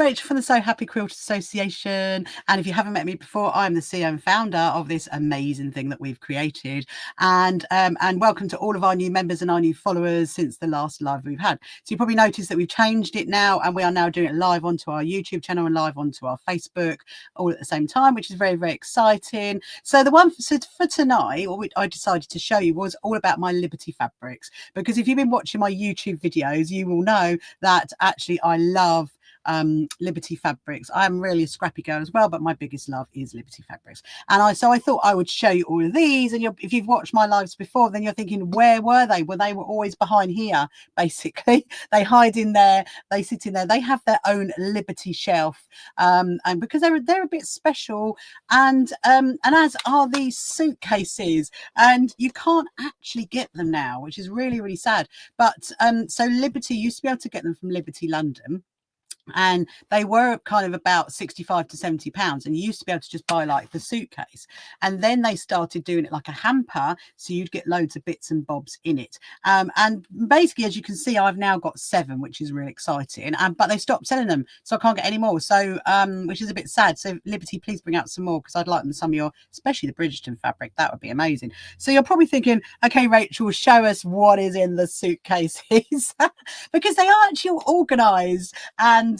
Rachel from the So Happy Quilt Association, and if you haven't met me before, I'm the CEO and founder of this amazing thing that we've created. And welcome to all of our new members and our new followers since the last live we've had. So you probably noticed that we've changed it now, and we are now doing it live onto our YouTube channel and live onto our Facebook all at the same time, which is very, very exciting. So the one for tonight, what I decided to show you, was all about my Liberty fabrics, because if you've been watching my YouTube videos, you will know that actually I love Liberty fabrics. I'm really a scrappy girl as well, but my biggest love is Liberty fabrics. And so I thought I would show you all of these. And if you've watched my lives before, then you're thinking, where were they? Well, they were always behind here, basically. They hide in there, they sit in there, they have their own Liberty shelf, and because they're a bit special, and as are these suitcases, and you can't actually get them now, which is really, really sad. But so Liberty used to be able to get them from Liberty London, and they were kind of about 65 to 70 pounds, and you used to be able to just buy like the suitcase, and then they started doing it like a hamper, so you'd get loads of bits and bobs in it, and basically, as you can see, I've now got 7, which is really exciting, but they stopped selling them, so I can't get any more, so which is a bit sad. So Liberty, please bring out some more, because I'd like them, some of your, especially the Bridgerton fabric. That would be amazing. So you're probably thinking, okay, Rachel, show us what is in the suitcases because they are actually all organized, and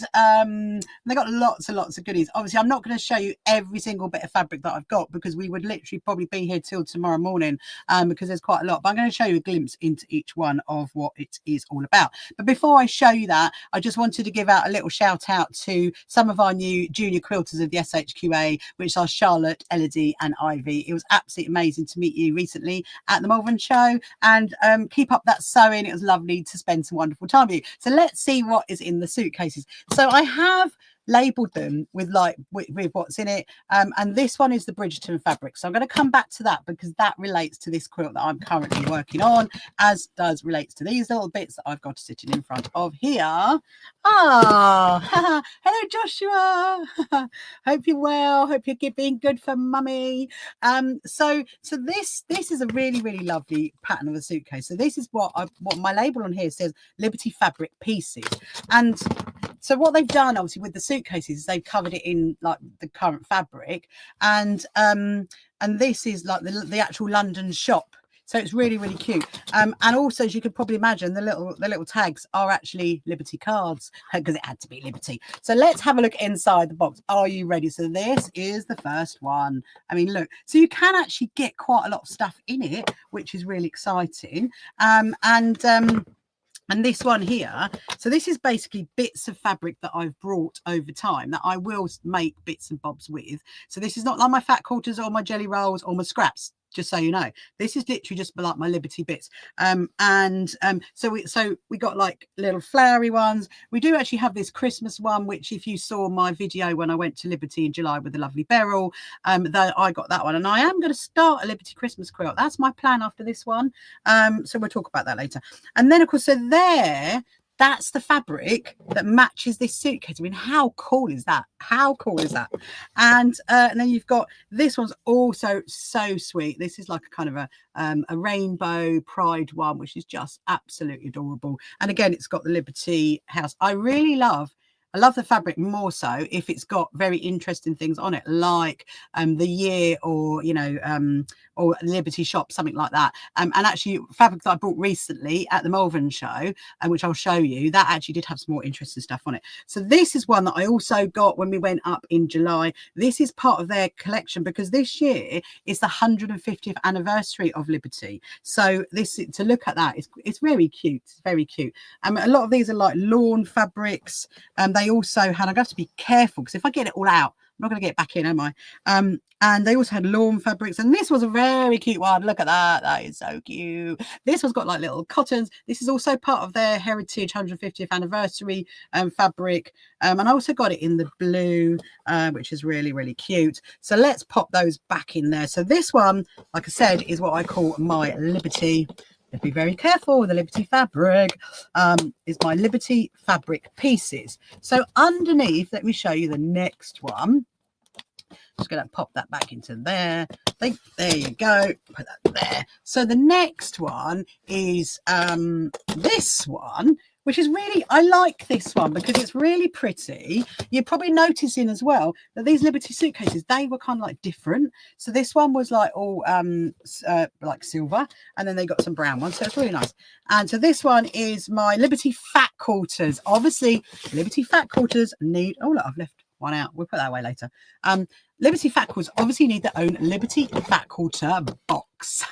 they got lots and lots of goodies. Obviously, I'm not going to show you every single bit of fabric that I've got, because we would literally probably be here till tomorrow morning, because there's quite a lot, but I'm going to show you a glimpse into each one of what it is all about. But before I show you that, I just wanted to give out a little shout out to some of our new junior quilters of the SHQA, which are Charlotte, Elodie and Ivy. It was absolutely amazing to meet you recently at the Malvern show, and keep up that sewing. It was lovely to spend some wonderful time with you. So let's see what is in the suitcases. So I have labeled them with what's in it, and this one is the Bridgerton fabric, so I'm going to come back to that, because that relates to this quilt that I'm currently working on, as does relates to these little bits that I've got sitting in front of here. Hello Joshua. Hope you're well, hope you're being good for mummy. So this is a really, really lovely pattern of a suitcase. So this is what my label on here says, Liberty fabric pieces. And so what they've done, obviously, with the suitcases, is they've covered it in like the current fabric, and this is like the actual London shop. So it's really, really cute. And also, as you could probably imagine, the little tags are actually Liberty cards, because it had to be Liberty. So let's have a look inside the box. Are you ready? So this is the first one. I mean, look. So you can actually get quite a lot of stuff in it, which is really exciting. And this one here, so this is basically bits of fabric that I've brought over time that I will make bits and bobs with. So this is not like my fat quarters or my jelly rolls or my scraps, just so you know. This is literally just like my Liberty bits. So we got like little flowery ones. We do actually have this Christmas one, which if you saw my video when I went to Liberty in July with the lovely Beryl, that I got that one, and I am going to start a Liberty Christmas quilt. That's my plan after this one. So we'll talk about that later. And then of course, so that's the fabric that matches this suitcase. I mean, how cool is that? How cool is that? And then you've got, this one's also so sweet. This is like a kind of a rainbow pride one, which is just absolutely adorable. And again, it's got the Liberty house. I love the fabric more so if it's got very interesting things on it, like the year, or or Liberty shop, something like that. And actually, fabric that I bought recently at the Malvern show, which I'll show you, that actually did have some more interesting stuff on it. So this is one that I also got when we went up in July. This is part of their collection, because this year is the 150th anniversary of Liberty. So to look at that, it's very cute. It's very cute. A lot of these are like lawn fabrics. They also had, I'm going to have to be careful, because if I get it all out, I'm not going to get it back in, am I? And they also had lawn fabrics, and this was a very cute one. Look at that. That is so cute. This one's got like little cottons. This is also part of their heritage 150th anniversary fabric. And I also got it in the blue, which is really, really cute. So let's pop those back in there. So this one, like I said, is what I call my Liberty. Be very careful with the Liberty fabric. Is my Liberty fabric pieces. So underneath, let me show you the next one. Just going to pop that back into there. There you go. Put that there. So the next one is this one, which is really, I like this one because it's really pretty. You're probably noticing as well that these Liberty suitcases, they were kind of like different. So this one was like all like silver, and then they got some brown ones, so it's really nice. And so this one is my Liberty fat quarters. Obviously Liberty fat quarters need, oh look, I've left one out, we'll put that away later. Liberty fat quarters obviously need their own Liberty fat quarter box.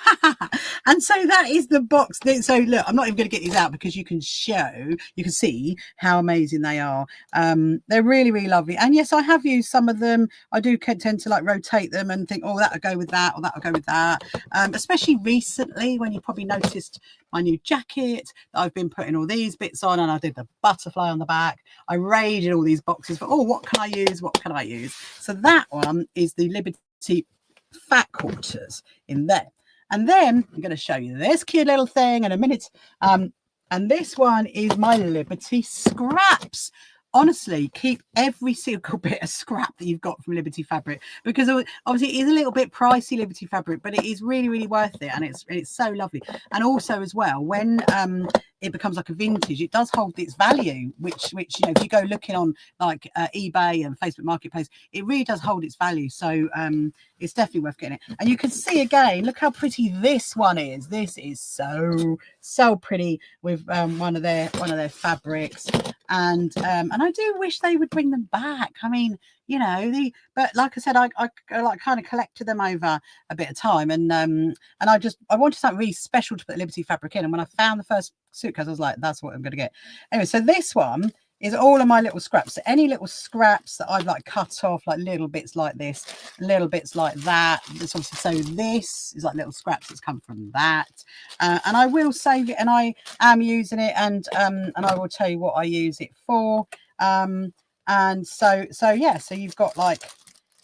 And so that is the box. So look, I'm not even going to get these out because you can see how amazing they are. They're really, really lovely. And yes, I have used some of them. I do tend to like rotate them and think, oh, that'll go with that, or that'll go with that. Especially recently, when you probably noticed my new jacket that I've been putting all these bits on, and I did the butterfly on the back. I raided all these boxes for, oh, what can I use? What can I use? So that one is the Liberty fat quarters in there. And then I'm going to show you this cute little thing in a minute. And this one is my Liberty scraps. Honestly, keep every single bit of scrap that you've got from Liberty fabric, because obviously it is a little bit pricey, Liberty fabric, but it is really, really worth it, and it's so lovely. And also as well, when it becomes like a vintage, it does hold its value, which you know, if you go looking on like eBay and Facebook Marketplace, it really does hold its value. So it's definitely worth getting it. And you can see again, look how pretty this one is. This is so pretty with one of their fabrics. And I do wish they would bring them back. I mean, you know, but like I said, I like kind of collected them over a bit of time, and I wanted something really special to put Liberty fabric in. And when I found the first suitcase, I was like, that's what I'm going to get. Anyway, so this one is all of my little scraps. So any little scraps that I've like cut off, like little bits like this, little bits like that. This obviously, so this is like little scraps that's come from that. And I will save it, and I am using it, and I will tell you what I use it for. And so yeah, so you've got like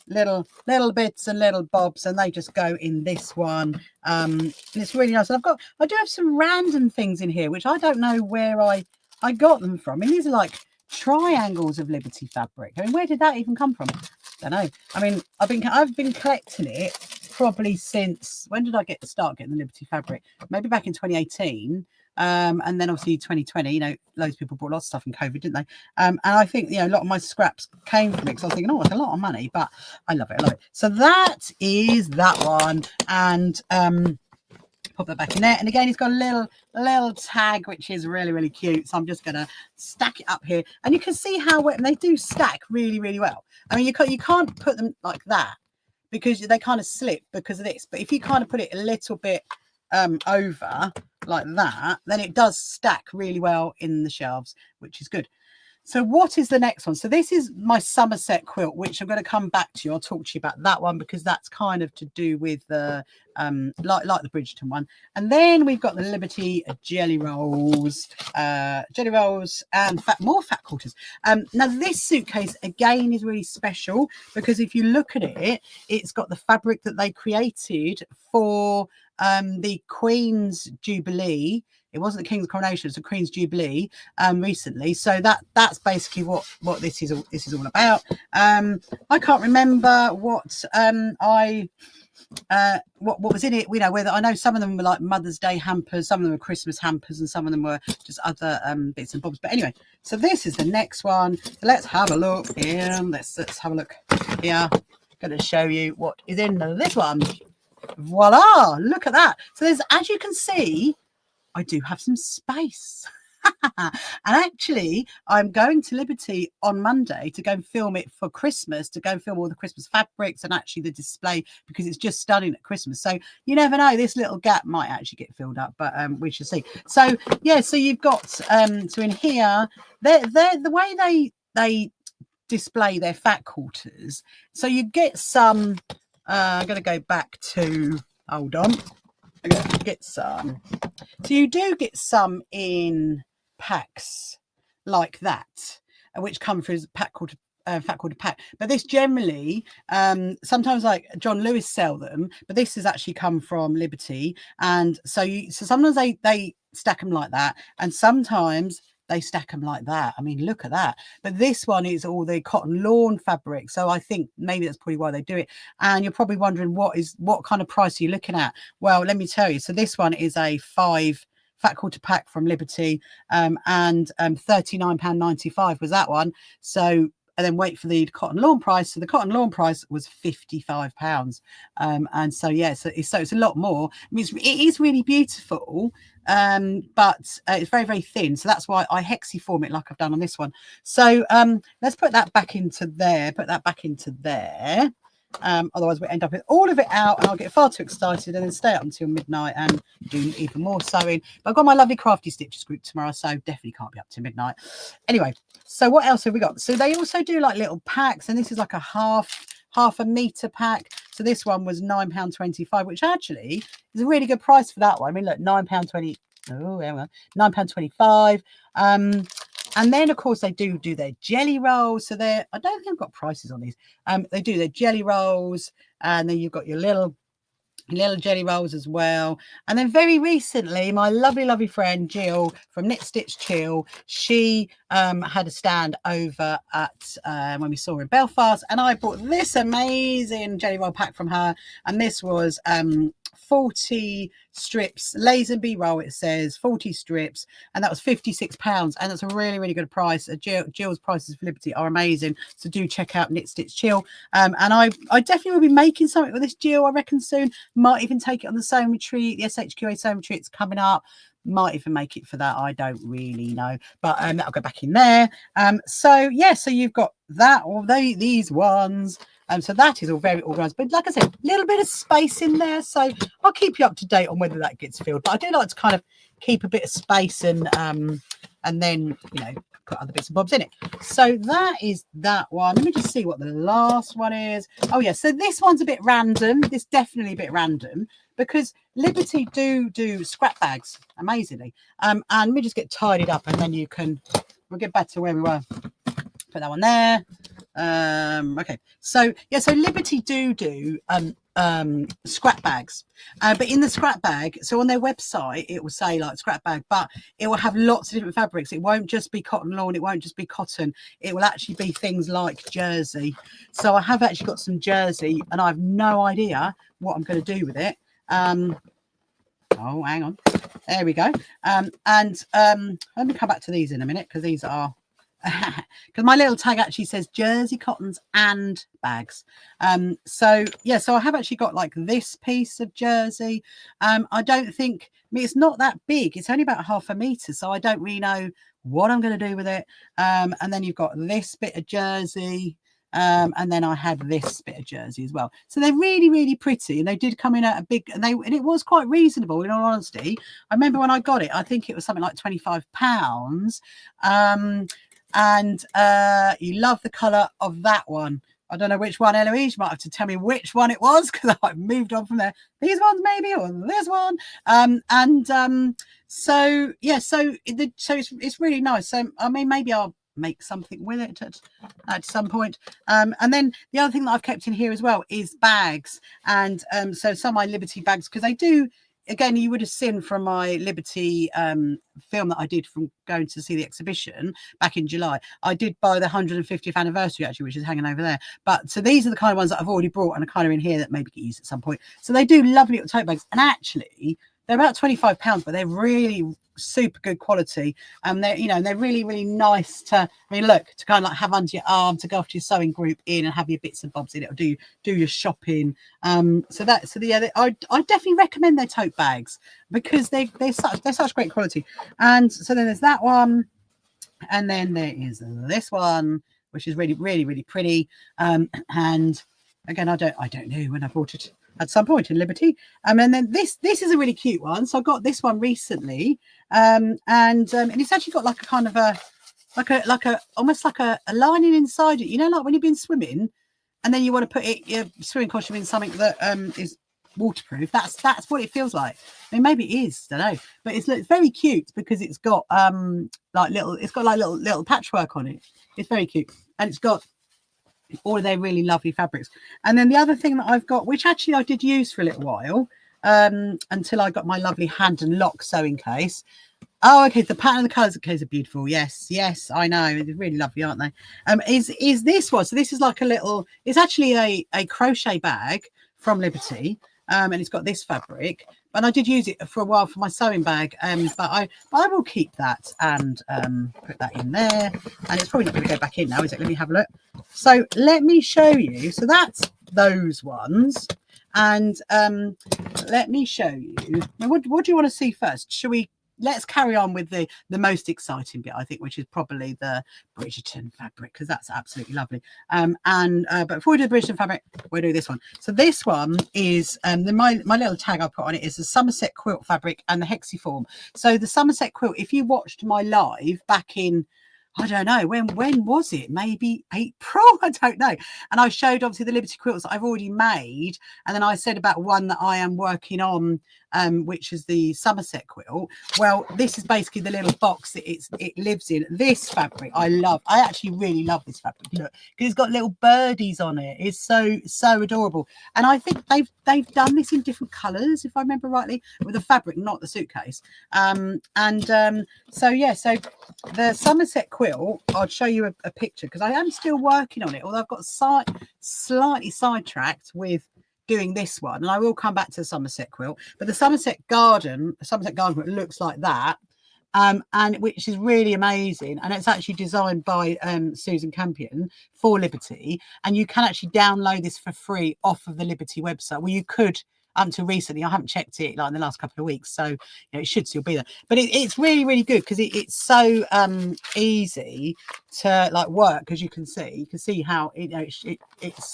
little bits and little bobs, and they just go in this one. And it's really nice. And I do have some random things in here which I don't know where I got them from. I mean, these are like triangles of Liberty fabric. I mean, where did that even come from? I don't know. I mean, I've been collecting it probably since, when did I start getting the Liberty fabric? Maybe back in 2018. And then obviously 2020, you know, loads of people bought lots of stuff in COVID, didn't they? And I think, you know, a lot of my scraps came from it, because I was thinking, oh, it's a lot of money, but I love it. So that is that one. And pop that back in there. And again, it's got a little tag, which is really, really cute. So I'm just going to stack it up here, and you can see how they do stack really, really well. I mean, you can't put them like that because they kind of slip because of this. But if you kind of put it a little bit over like that, then it does stack really well in the shelves, which is good. So what is the next one? So this is my Somerset quilt, which I'm going to come back to you. I'll talk to you about that one because that's kind of to do with the like the Bridgerton one. And then we've got the Liberty jelly rolls and more fat quarters. Now this suitcase again is really special because if you look at it, it's got the fabric that they created for the Queen's Jubilee. It wasn't the King's coronation, it's the Queen's Jubilee recently. So that's basically what this is all about. I can't remember what what was in it. You know, whether I know some of them were like Mother's Day hampers, some of them were Christmas hampers, and some of them were just other bits and bobs. But anyway, so this is the next one. So let's have a look in. Let's have a look here. I'm going to show you what is in this one. Voila! Look at that. So there's, as you can see, I do have some space. And actually, I'm going to Liberty on Monday to go and film it for Christmas, to go and film all the Christmas fabrics and actually the display, because it's just stunning at Christmas. So you never know, this little gap might actually get filled up, but we shall see. So yeah, so you've got so in here, they're the way they display their fat quarters. So you get some. I'm going to go back to. Hold on. I'm going to get some. So you do get some in packs like that, which come through as fat quarter pack. But this generally, sometimes like John Lewis sell them, but this has actually come from Liberty, and so sometimes they stack them like that, and sometimes they stack them like that. I mean, look at that. But this one is all the cotton lawn fabric. So I think maybe that's probably why they do it. And you're probably wondering what kind of price are you looking at? Well, let me tell you. So this one is a 5 fat quarter pack from Liberty, and £39.95 was that one. So, and then wait for the cotton lawn price. So the cotton lawn price was £55. And so, yeah, so it's a lot more. I mean, it is really beautiful, but it's very, very thin. So that's why I hexiform it like I've done on this one. So let's put that back into there, otherwise we end up with all of it out and I'll get far too excited and then stay up until midnight and do even more sewing. But I've got my lovely Crafty Stitches group tomorrow, so definitely can't be up to midnight. Anyway, so what else have we got? So they also do like little packs, and this is like a half a meter pack. So this one was £9.25, which actually is a really good price for that one. I mean, look, £9.20. Oh, yeah, £9.25. And then, of course, they do their jelly rolls. So I don't think I've got prices on these. They do their jelly rolls, and then you've got your little jelly rolls as well. And then very recently, my lovely friend Jill from Knit Stitch Chill, she had a stand over at when we saw her in Belfast, and I bought this amazing jelly roll pack from her, and this was 40 strips Lazenby roll, it says 40 strips, and that was £56, and that's a really good price. Jill's prices for Liberty are amazing, so do check out Knit Stitch Chill. And I definitely will be making something with this, Jill, I reckon soon. Might even take it on the sewing retreat, the SHQA sewing retreat's coming up. Might even make it for that, I don't really know, but that'll go back in there. So yeah, so you've got that, or these ones. So that is all very organised, but like I said, a little bit of space in there, so I'll keep you up to date on whether that gets filled. But I do like to kind of keep a bit of space and then, you know, put other bits and bobs in it. So that is that one. Let me just see what the last one is. Oh yeah, so this one's a bit random. This definitely a bit random, because Liberty do scrap bags amazingly. And we just get tidied up, and then we'll get back to where we were. Put that one there. Okay, so yeah, so Liberty do scrap bags, but in the scrap bag, so on their website it will say like scrap bag, but it will have lots of different fabrics. It won't just be cotton lawn, it won't just be cotton, it will actually be things like jersey. So I have actually got some jersey, and I have no idea what I'm going to do with it. Oh, hang on, there we go. Let me come back to these in a minute, because these are because my little tag actually says jersey, cottons and bags. So yeah, so I have actually got like this piece of jersey. I don't think, I mean, it's not that big, it's only about ½ a meter, so I don't really know what I'm going to do with it. And then you've got this bit of jersey, and then I had this bit of jersey as well. So they're really pretty, and they did come in at a big, and it was quite reasonable, in all honesty. I remember when I got it, I think it was something like £25. And you love the colour of that one. I don't know which one, Eloise. You might have to tell me which one it was, because I've moved on from there. These ones maybe, or this one. So yeah, so it's really nice. So I mean, maybe I'll make something with it at some point. And then the other thing that I've kept in here as well is bags. And so some of my Liberty bags, because they do. Again, you would have seen from my Liberty film that I did from going to see the exhibition back in July, I did buy the 150th anniversary actually, which is hanging over there. But so these are the kind of ones that I've already brought and are kind of in here that maybe get used at some point. So they do lovely little tote bags, and actually they're about £25, but they're really super good quality. They're, you know, they're really nice to, I mean, look, to kind of like have under your arm, to go off to your sewing group in and have your bits and bobs in it, or do your shopping. I definitely recommend their tote bags, because they're such great quality. And so then there's that one, and then there is this one, which is really pretty. And again, I don't know when I bought it, at some point in Liberty. And then this is a really cute one. So I got this one recently, and it's actually got like a kind of almost like a lining inside it. You know, like when you've been swimming, and then you want to put your swimming costume in something that is waterproof. That's what it feels like. I mean, maybe it is, I don't know, but it's very cute, because it's got little patchwork on it. It's very cute, and it's got all of their really lovely fabrics. And then the other thing that I've got, which actually I did use for a little while, until I got my lovely hand and lock sewing case. Oh, okay, the pattern and the colours are beautiful. Yes, I know, they're really lovely, aren't they? Is this one? So this is like a little, it's actually a crochet bag from Liberty, and it's got this fabric. And I did use it for a while for my sewing bag, but I will keep that and put that in there. And it's probably not going to go back in now, is it? Let me have a look. So let me show you. So that's those ones. And let me show you. What do you want to see first? Shall we? Let's carry on with the most exciting bit, I think, which is probably the Bridgerton fabric, because that's absolutely lovely. But before we do the Bridgerton fabric, we'll do this one. So this one is my little tag I put on it is the Somerset quilt fabric and the hexiform. So the Somerset quilt, if you watched my live back in, I don't know, when was it? Maybe April? I don't know. And I showed obviously the Liberty quilts that I've already made. And then I said about one that I am working on, which is the Somerset quilt. Well, this is basically the little box that it lives in. This fabric I love. I actually really love this fabric. Look, because it's got little birdies on it. It's so adorable. And I think they've done this in different colours, if I remember rightly, with the fabric, not the suitcase. So yeah, so the Somerset quilt, I'll show you a picture because I am still working on it, although I've got slightly sidetracked with doing this one, and I will come back to the Somerset quilt. But the Somerset garden quilt looks like that, and which is really amazing, and it's actually designed by Susan Campion for Liberty, and you can actually download this for free off of the Liberty website. Well, you could until recently. I haven't checked it like in the last couple of weeks, so you know, it should still be there. But it's really good because it's so easy to like work, as you can see how it's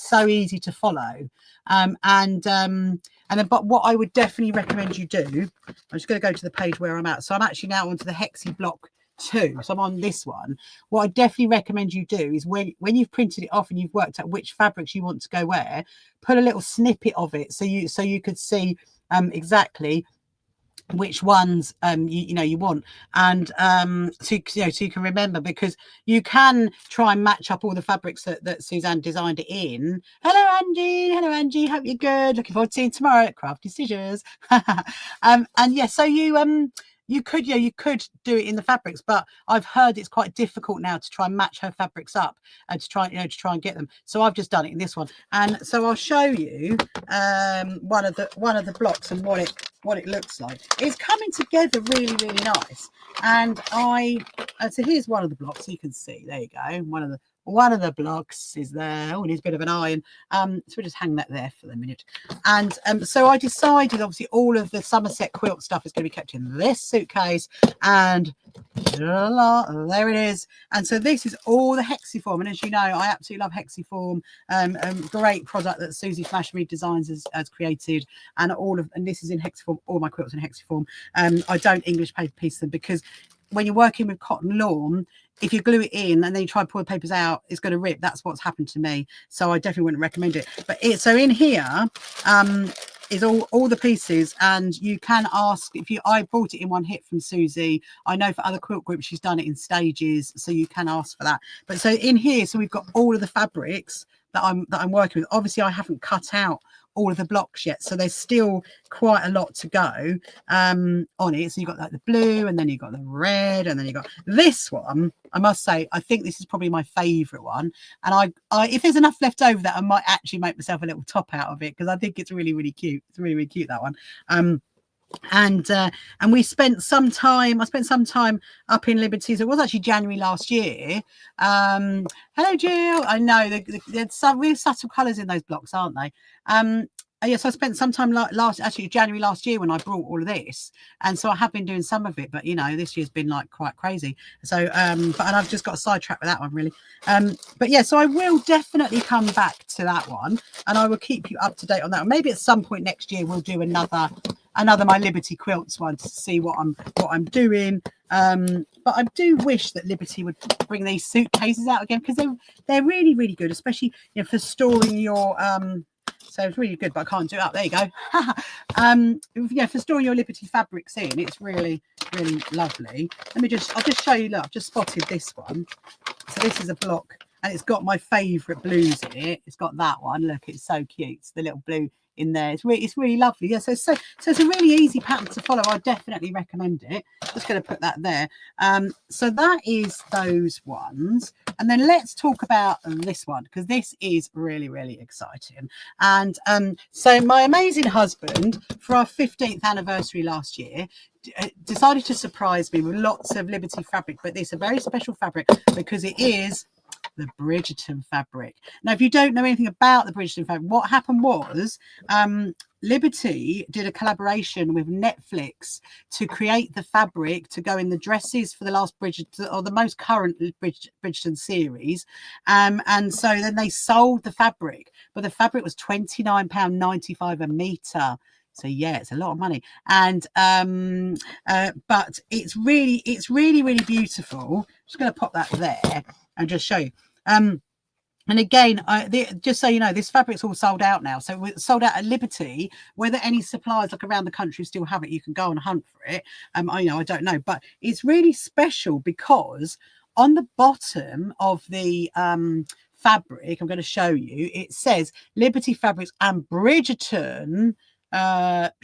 so easy to follow. But what I would definitely recommend you do, I'm just going to go to the page where I'm at. So I'm actually now onto the Hexi block 2, so I'm on this one. What I definitely recommend you do is when you've printed it off and you've worked out which fabrics you want to go where, put a little snippet of it so you could see exactly which ones you want, and so you can remember, because you can try and match up all the fabrics that Suzanne designed it in. Hello Angie, hope you're good, looking forward to seeing you tomorrow at Crafty Stitches. And yeah, so you could do it in the fabrics, but I've heard it's quite difficult now to try and match her fabrics up and to try and get them. So I've just done it in this one, and so I'll show you one of the blocks and what it looks like. It's coming together really nice. And so here's one of the blocks, so you can see, there you go, one of the blocks is there. Oh, it needs a bit of an iron. So we'll just hang that there for the minute. And so I decided, obviously, all of the Somerset quilt stuff is going to be kept in this suitcase. And there it is. And so this is all the Hexiform. And as you know, I absolutely love Hexiform. Great product that Susie Flashmead Designs has created. And this is in Hexiform. All my quilts in Hexiform. I don't English paper piece them, because when you're working with cotton lawn, if you glue it in and then you try and pull the papers out, it's going to rip. That's what's happened to me. So I definitely wouldn't recommend it. But so in here is all the pieces, and you can ask I bought it in one hit from Susie. I know for other quilt groups she's done it in stages, so you can ask for that. But so in here, so we've got all of the fabrics that I'm working with. Obviously, I haven't cut out all of the blocks yet, so there's still quite a lot to go on it. So you've got like the blue, and then you've got the red, and then you've got this one. I must say, I think this is probably my favorite one, and I if there's enough left over, that I might actually make myself a little top out of it, because I think it's really cute. It's really cute, that one. And we spent some time. I spent some time up in Liberty. So it was actually January last year. Hello, Jill. I know there's some really subtle colours in those blocks, aren't they? Yes, I spent some time January last year when I brought all of this, and so I have been doing some of it. But this year's been like quite crazy. So, and I've just got sidetracked with that one really. But yeah, so I will definitely come back to that one, and I will keep you up to date on that. Maybe at some point next year we'll do another My Liberty Quilts one to see what I'm doing. But I do wish that Liberty would bring these suitcases out again, because they're really good, especially for storing your so it's really good, but I can't do it up. There you go. For storing your Liberty fabrics in, it's really lovely. I'll just show you. Look, I've just spotted this one. So this is a block, and it's got my favourite blues in it. It's got that one. Look, it's so cute. It's the little blue in there. It's really lovely. Yeah, so it's a really easy pattern to follow. I definitely recommend it. Just going to put that there. So that is those ones. And then let's talk about this one, because this is really, really exciting. And so my amazing husband, for our 15th anniversary last year, decided to surprise me with lots of Liberty fabric, but it's a very special fabric because it is the Bridgerton fabric. Now, if you don't know anything about the Bridgerton fabric, what happened was Liberty did a collaboration with Netflix to create the fabric to go in the dresses for the last Bridgerton, or the most current Bridgerton series. And so then they sold the fabric, but the fabric was £29.95 a metre. So yeah, it's a lot of money. And but it's really, really beautiful. I'm just going to pop that there and just show you. And again, just so you know, this fabric's all sold out now. So it's sold out at Liberty. Whether any suppliers like around the country still have it, you can go and hunt for it. I don't know, but it's really special because on the bottom of the fabric, I'm going to show you, it says Liberty Fabrics and Bridgerton Shondaland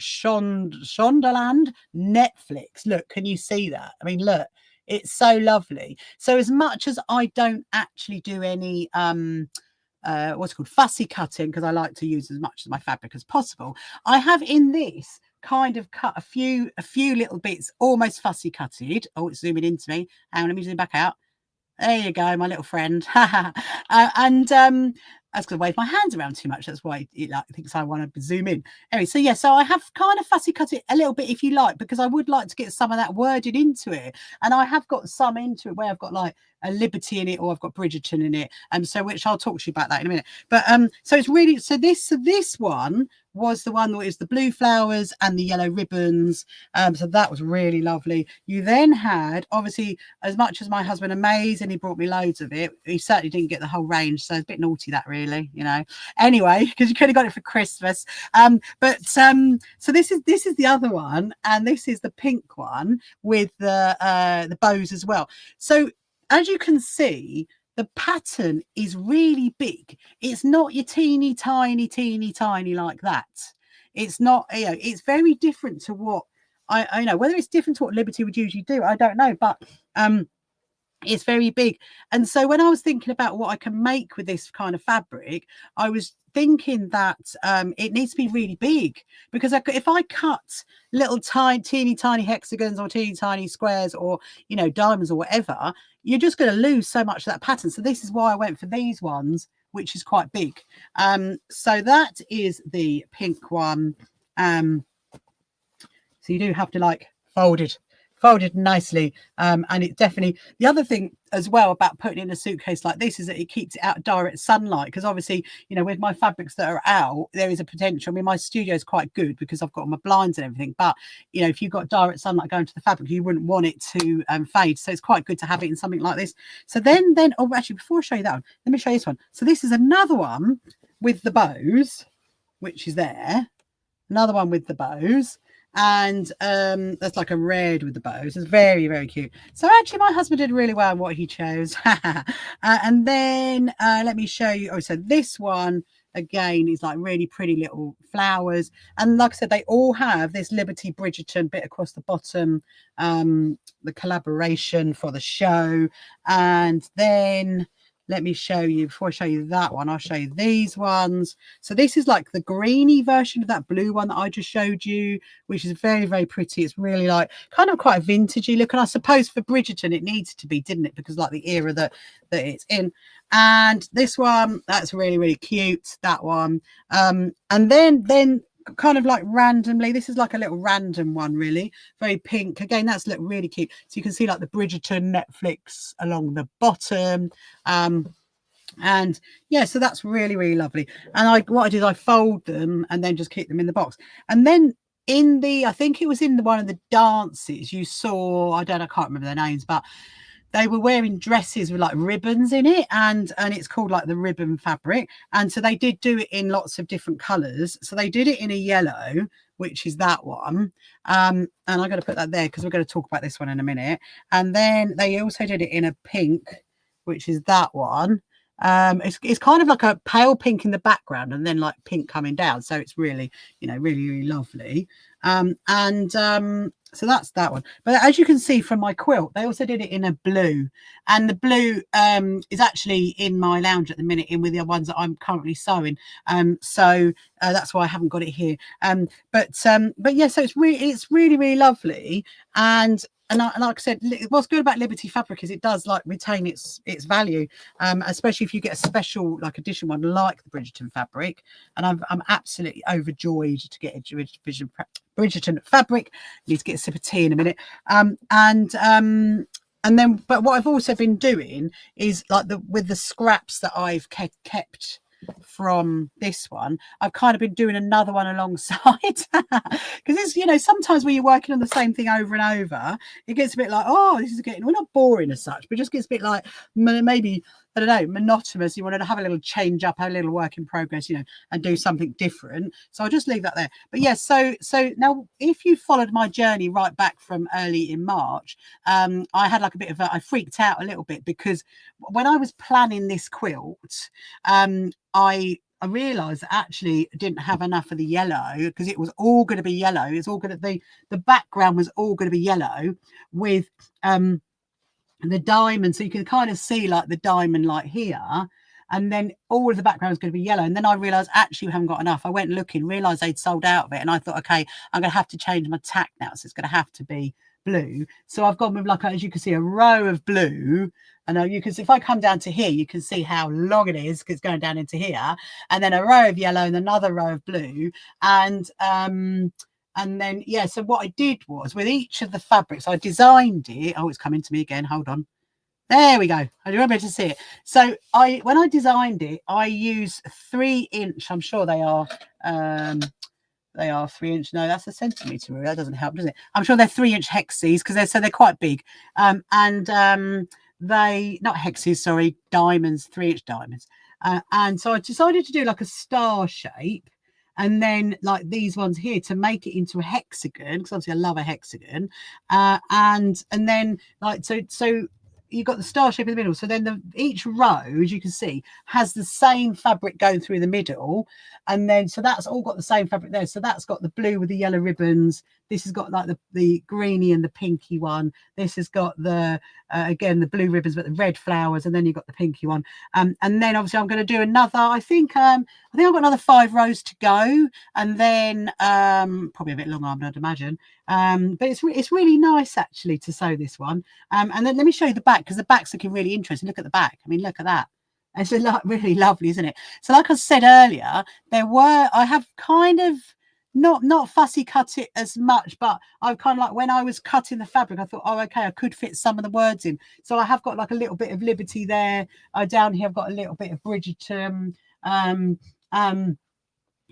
Netflix. Look, can you see that? I mean, look, it's so lovely. So as much as I don't actually do any what's called fussy cutting, because I like to use as much of my fabric as possible, I have in this kind of cut a few little bits, almost fussy cutted. Oh, it's zooming into me. Hang on, let me zoom back out. There you go, my little friend. And that's because I wave my hands around too much. That's why it thinks I want to zoom in. Anyway, so yeah, so I have kind of fussy cut it a little bit if you like, because I would like to get some of that worded into it. And I have got some into it where I've got like a Liberty in it, or I've got Bridgerton in it. So which I'll talk to you about that in a minute. But so it's really, so this one was the one that is the blue flowers and the yellow ribbons. So that was really lovely. You then had, obviously, as much as my husband amazing, he brought me loads of it, he certainly didn't get the whole range, so it's a bit naughty that, really, you know, anyway, because you could have got it for Christmas. So this is the other one, and this is the pink one with the bows as well. So as you can see, the pattern is really big. It's not your teeny tiny like that. It's not, you know, it's very different to what I know. Whether it's different to what Liberty would usually do, I don't know, but it's very big. And so when I was thinking about what I can make with this kind of fabric, I was thinking that it needs to be really big, because if I cut little teeny tiny hexagons or teeny tiny squares, or, you know, diamonds or whatever, you're just going to lose so much of that pattern. So this is why I went for these ones, which is quite big. So that is the pink one. So you do have to like fold it nicely, and it definitely, the other thing as well about putting in a suitcase like this is that it keeps it out of direct sunlight, because obviously, you know, with my fabrics that are out, there is a potential. I mean, my studio is quite good because I've got my blinds and everything, but you know, if you've got direct sunlight going to the fabric, you wouldn't want it to fade. So it's quite good to have it in something like this. So then oh, actually, before I show you that one, let me show you this one. So this is another one with the bows, which is there, another one with the bows. And that's like a red with the bows. It's very, very cute. So actually my husband did really well in what he chose. And then let me show you. Oh, so this one again is like really pretty little flowers, and like I said, they all have this Liberty Bridgerton bit across the bottom, the collaboration for the show. And then let me show you, before I show you that one, I'll show you these ones. So this is like the greeny version of that blue one that I just showed you, which is very, very pretty. It's really like kind of quite a vintagey look. And I suppose for Bridgerton, it needs to be, didn't it? Because like the era that it's in. And this one, that's really, really cute, that one. And then kind of like randomly, this is like a little random one, really very pink. Again, that's look really cute. So you can see like the Bridgerton Netflix along the bottom. And yeah, so that's really, really lovely. And what I did, I fold them and then just keep them in the box. And then in the, I think it was in one of the dances you saw, I can't remember their names, but they were wearing dresses with like ribbons in it, and it's called like the ribbon fabric. And so they did do it in lots of different colors. So they did it in a yellow, which is that one. And I'm going to put that there because we're going to talk about this one in a minute. And then they also did it in a pink, which is that one. It's kind of like a pale pink in the background and then like pink coming down, so it's really, you know, really lovely. So that's that one. But as you can see from my quilt, they also did it in a blue, and the blue is actually in my lounge at the minute, in with the ones that I'm currently sewing. So that's why I haven't got it here. But yeah, so it's really lovely. And like I said, what's good about Liberty fabric is it does like retain its value, especially if you get a special like edition one like the Bridgerton fabric. And I'm absolutely overjoyed to get a Bridgerton fabric. I need to get a sip of tea in a minute. And then, but what I've also been doing is like with the scraps that I've kept from this one, I've kind of been doing another one alongside, because it's, you know, sometimes when you're working on the same thing over and over, it gets a bit like, oh, this is getting, we're not boring as such, but it just gets a bit like maybe, I don't know, monotonous. You want to have a little change up, have a little work in progress, you know, and do something different. So I'll just leave that there. But yes, so now if you followed my journey right back from early in March, I had like a bit of I freaked out a little bit, because when I was planning this quilt, I realized that actually I didn't have enough of the yellow, because it was all going to be yellow. It's all going to the background was all going to be yellow with the diamond, so you can kind of see like the diamond like here, and then all of the background is going to be yellow. And then I realized actually we haven't got enough. I went looking, realized they'd sold out of it, and I thought, okay, I'm going to have to change my tack now, so it's going to have to be blue. So I've gone with like, as you can see, a row of blue. And you can see, if I come down to here, you can see how long it is, because it's going down into here, and then a row of yellow and another row of blue. And then, yeah, so what I did was with each of the fabrics, I designed it. Oh, it's coming to me again. Hold on. There we go. I remember to see it. So when I designed it, I use 3-inch. I'm sure they are 3-inch. No, that's a centimetre. That doesn't help, does it? I'm sure they're 3-inch hexes, because they're quite big. They, not hexes, sorry, diamonds, 3-inch diamonds. And so I decided to do like a star shape, and then like these ones here to make it into a hexagon, because obviously I love a hexagon. And then like so you've got the star shape in the middle. So then each row, as you can see, has the same fabric going through the middle. And then, so that's all got the same fabric there. So that's got the blue with the yellow ribbons. This has got like the greeny and the pinky one. This has got the, again, the blue ribbons, but the red flowers. And then you've got the pinky one. And then obviously I'm going to do another, I think I've got another 5 rows to go. And then probably a bit long armed, I'd imagine. But it's really nice actually to sew this one. And then let me show you the back, because the back's looking really interesting. Look at the back. I mean, look at that. It's really lovely, isn't it? So like I said earlier, I have kind of not fussy cut it as much, but I've kind of like, when I was cutting the fabric, I thought, oh, okay, I could fit some of the words in. So I have got like a little bit of Liberty there. Down here, I've got a little bit of Bridgerton.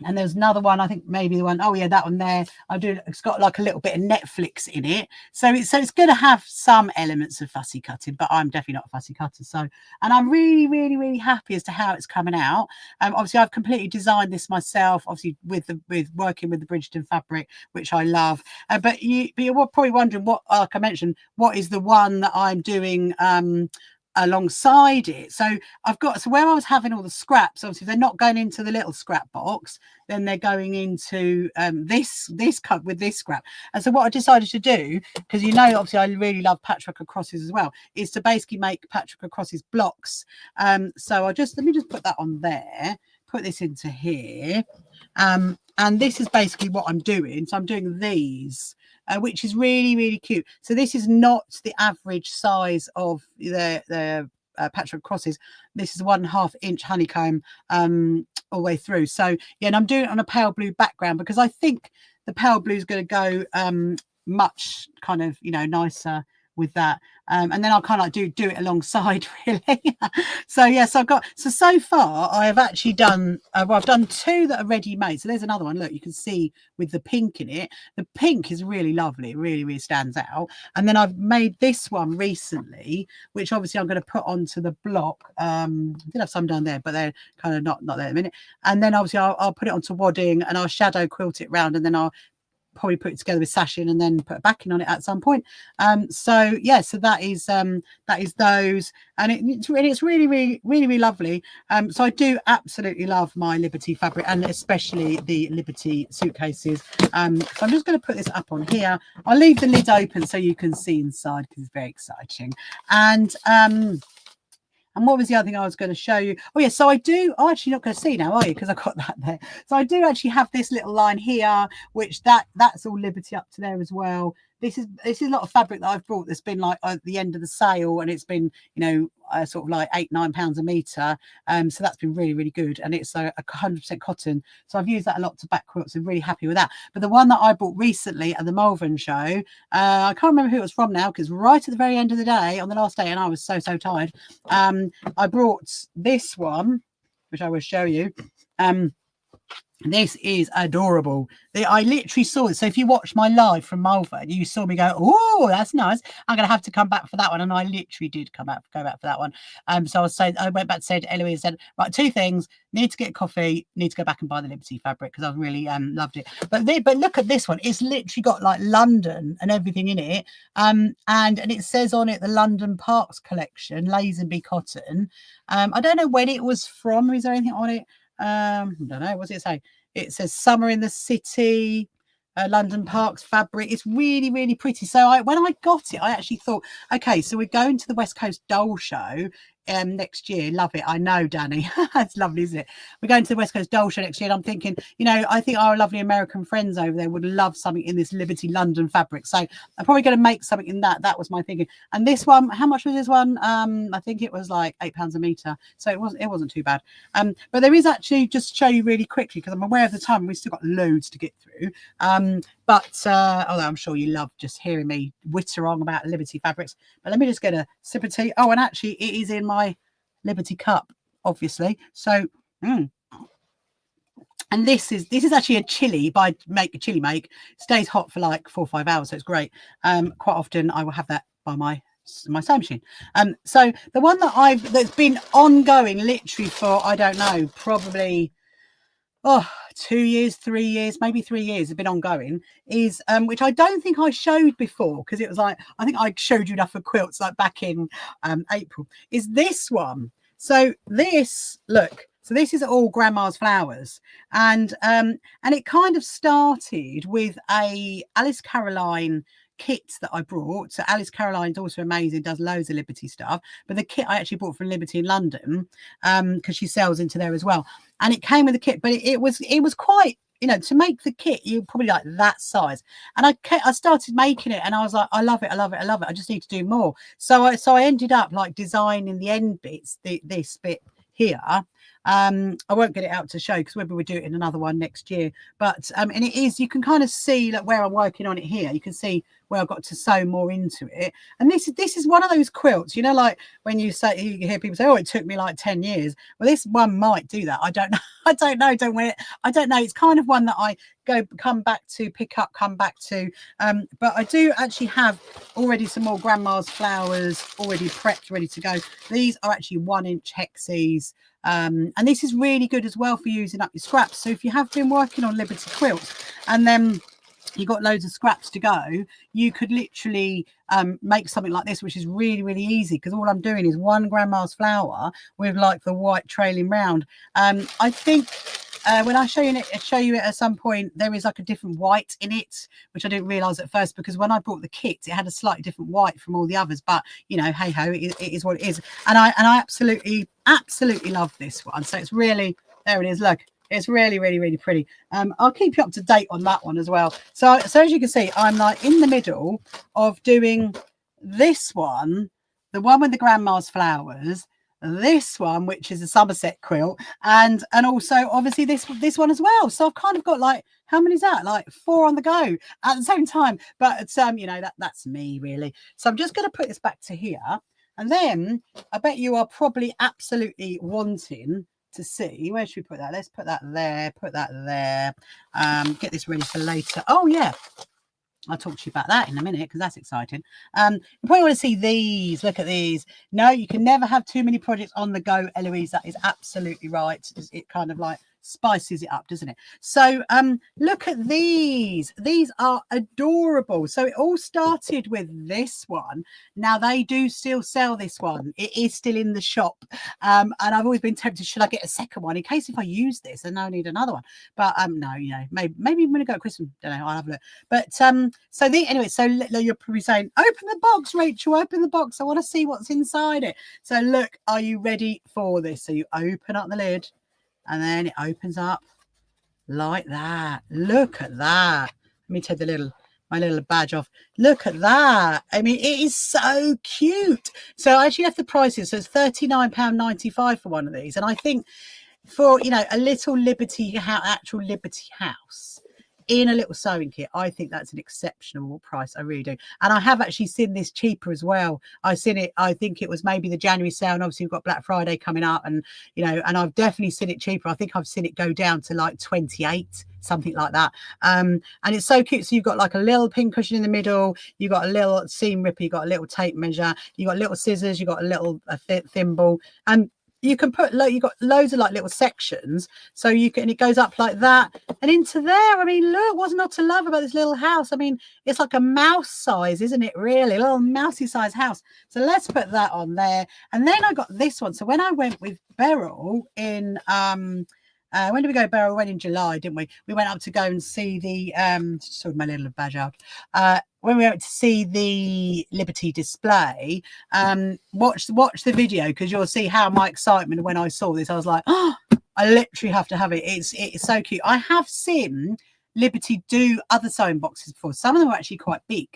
And there's another one, I think maybe the one, oh yeah, that one there. It's got like a little bit of Netflix in it. So it's going to have some elements of fussy cutting, but I'm definitely not a fussy cutter. So, and I'm really happy as to how it's coming out. Obviously I've completely designed this myself, obviously with working with the Bridgerton fabric, which I love. But you're probably wondering what, like I mentioned, what is the one that I'm doing alongside it. So where I was having all the scraps, obviously they're not going into the little scrap box, then they're going into this cut with this scrap. And so what I decided to do, because you know obviously I really love patchwork crosses as well, is to basically make patchwork crosses blocks. So let me just put that on there, put this into here, and this is basically what I'm doing. So I'm doing these, which is really cute. So this is not the average size of the patchwork crosses. This is 1.5 inch honeycomb all the way through. So yeah, and I'm doing it on a pale blue background, because I think the pale blue is going to go much kind of, you know, nicer with that. And then I'll kind of like do it alongside, really. So yes, so far I have actually done I've done 2 that are ready made. So there's another one, look, you can see with the pink in it. The pink is really lovely, it really stands out. And then I've made this one recently, which obviously I'm going to put onto the block. I did have some down there, but they're kind of not there at the minute. And then obviously I'll put it onto wadding, and I'll shadow quilt it round, and then I'll probably put it together with sashing and then put a backing on it at some point. So yeah, so that is those, and it's really lovely. So I do absolutely love my Liberty fabric, and especially the Liberty suitcases. So I'm just going to put this up on here. I'll leave the lid open so you can see inside because it's very exciting. And what was the other thing I was going to show you? Oh, yeah. So I do. Oh, actually, not going to see now, are you? Because I've got that there. So I do actually have this little line here, which that's all Liberty up to there as well. This is a lot of fabric that I've brought that's been like at the end of the sale, and it's been, you know, sort of like £8-9 a metre. So that's been really good, and it's a 100% cotton. So I've used that a lot to back quilts. I'm really happy with that. But the one that I bought recently at the Malvern show, I can't remember who it was from now, because right at the very end of the day, on the last day, and I was so tired, I brought this one, which I will show you. This is adorable. I literally saw it. So if you watch my live from Malvern, you saw me go, oh, that's nice. I'm going to have to come back for that one. And I literally did go back for that one. So I went back to say to Eloise, said, right, 2 things. Need to get coffee. Need to go back and buy the Liberty fabric because I really loved it. But look at this one. It's literally got like London and everything in it. And it says on it the London Parks collection, Lazenby cotton. I don't know when it was from. Is there anything on it? I don't know, what does it say? It says summer in the city, London Parks fabric. It's really pretty. So when I got it, I actually thought, okay, so we're going to the West Coast Dole show next year. Love it. I know, Danny. It's lovely, isn't it? We're going to the West Coast Dole show next year, and I'm thinking, you know, I think our lovely American friends over there would love something in this Liberty London fabric. So I'm probably going to make something in that. That was my thinking. And this one, how much was this one? I think it was like £8 a metre. So it wasn't too bad. But there is actually, just show you really quickly, because I'm aware of the time, we've still got loads to get through. Although I'm sure you love just hearing me witter on about Liberty fabrics, but let me just get a sip of tea. Oh, and actually it is in my Liberty cup, obviously. So, and this is actually a chili by Chili Make. Stays hot for like 4 or 5 hours, so it's great. Quite often I will have that by my sewing machine. So the one that's been ongoing literally for, I don't know, probably 2 years, 3 years, maybe 3 years have been ongoing, is which I don't think I showed before, because it was like, I think I showed you enough for quilts like back in April, is this one. So this, look, so this is all Grandma's Flowers, and it kind of started with a Alice Caroline kit that I brought. So Alice Caroline's also amazing, does loads of Liberty stuff, but the kit I actually bought from Liberty in London, because she sells into there as well, and it came with a kit, but it was quite, you know, to make the kit, you probably like that size. And I started making it, and I was like, I love it. I just need to do more. So I ended up like designing the end bits, this bit here. I won't get it out to show because maybe we'll do it in another one next year. But and it is, you can kind of see like where I'm working on it here. You can see where I've got to sew more into it. And this is one of those quilts, you know, like when you hear people say, oh, it took me like 10 years. Well, this one might do that. I don't know. I don't know. It's kind of one that I come back to, pick up, come back to. But I do actually have already some more Grandma's Flowers already prepped, ready to go. These are actually 1-inch hexes. And this is really good as well for using up your scraps. So if you have been working on Liberty quilts and then you've got loads of scraps to go, you could literally make something like this, which is really easy, because all I'm doing is 1 Grandma's Flower with like the white trailing round. I think when I show you it at some point, there is like a different white in it, which I didn't realize at first, because when I bought the kit, it had a slightly different white from all the others. But you know, hey ho, it is what it is. And I absolutely love this one. So it's really, there it is. Look, it's really pretty. I'll keep you up to date on that one as well. So as you can see, I'm like in the middle of doing this one, the one with the Grandma's Flowers, this one, which is a Somerset quilt, and also obviously this one as well. So I've kind of got like, how many is that? Like 4 on the go at the same time. But you know, that's me really. So I'm just going to put this back to here, and then I bet you are probably absolutely wanting to see, where should we put that? Let's put that there, get this ready for later. Oh yeah, I'll talk to you about that in a minute, because that's exciting. You probably want to see these. Look at these. No, you can never have too many projects on the go, Eloise. That is absolutely right. It kind of like spices it up, doesn't it? So look at these are adorable. So it all started with this one. Now they do still sell this one, it is still in the shop, and I've always been tempted, should I get a second one in case if I use this and I need another one, but no, you know, maybe I'm gonna go at Christmas, don't know, I'll have a look. But so anyway, so you're probably saying, open the box, Rachel, open the box, I want to see what's inside it. So look, are you ready for this? So you open up the lid and then it opens up like that. Look at that. Let me take my little badge off. Look at that. I mean, it is so cute. So I actually left the prices, so it's £39.95 for one of these, and I think for, you know, a little actual Liberty house in a little sewing kit, I think that's an exceptional price. I really do. And I have actually seen this cheaper as well. I've seen it, I think it was maybe the January sale, and obviously we've got Black Friday coming up, and you know, and I've definitely seen it cheaper. I think I've seen it go down to like 28, something like that. And it's so cute. So you've got like a little pin cushion in the middle, you've got a little seam ripper, you've got a little tape measure, you've got little scissors, you've got a little thimble, and you can put, you've got loads of like little sections, so you can, it goes up like that and into there. I mean, look, what's not to love about this little house? I mean, it's like a mouse size, isn't it? Really, a little mousy size house. So let's put that on there. And then I got this one. So when I went with Beryl in when did we go, Beryl? We went in July, didn't we? We went up to go and see the sort my little badge out. When we went to see the Liberty display, watch the video, because you'll see how my excitement when I saw this. I was like, oh, I literally have to have it. It's so cute. I have seen Liberty do other sewing boxes before. Some of them are actually quite big,